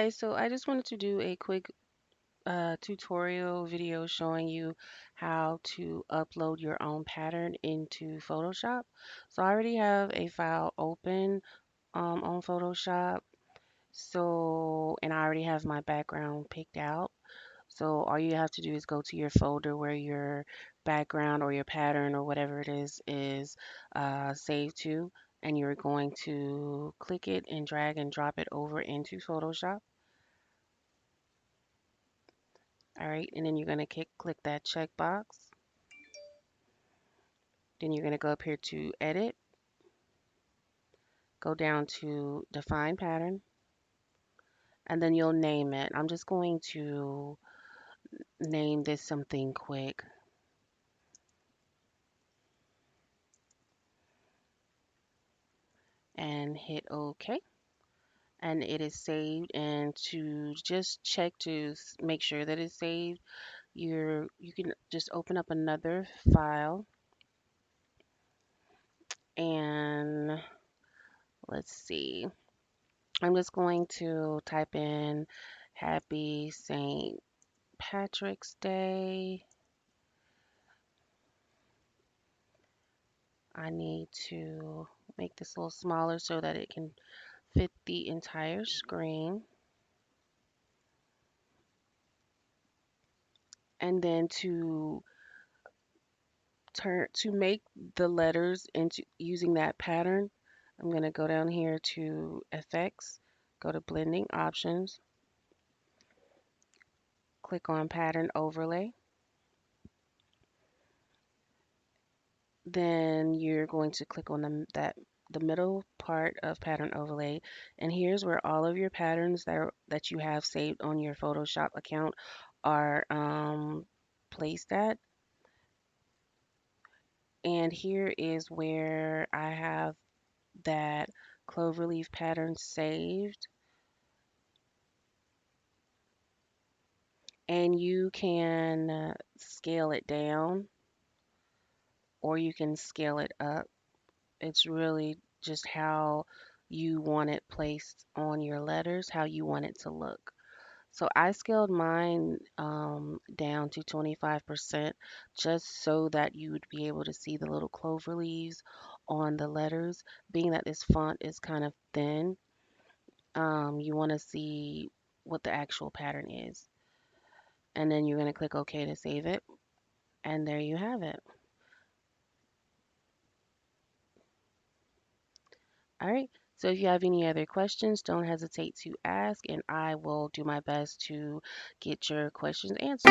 Hi, so I just wanted to do a quick tutorial video showing you how to upload your own pattern into Photoshop. So I already have a file open on Photoshop. And I already have my background picked out. So all you have to do is go to your folder where your background or your pattern or whatever it is saved to, and you're going to click it and drag and drop it over into Photoshop. All right, and then you're going to click that checkbox. Then you're going to go up here to edit, go down to define pattern, and then you'll name it. I'm just going to name this something quick and hit OK. And it is saved. And to just check to make sure that it's saved, you can just open up another file and let's see. I'm just going to type in Happy St. Patrick's Day. I need to make this a little smaller so that it can fit the entire screen. And then to make the letters into using that pattern, I'm going to go down here to Effects, go to Blending Options, click on Pattern Overlay. Then you're going to click on the middle part of pattern overlay, and here's where all of your patterns that you have saved on your Photoshop account are placed at. And here is where I have that cloverleaf pattern saved, and you can scale it down or you can scale it up. It's really just how you want it placed on your letters, how you want it to look. So I scaled mine down to 25% just so that you would be able to see the little clover leaves on the letters. Being that this font is kind of thin, you want to see what the actual pattern is. And then you're going to click OK to save it. And there you have it. All right. So if you have any other questions, don't hesitate to ask, and I will do my best to get your questions answered.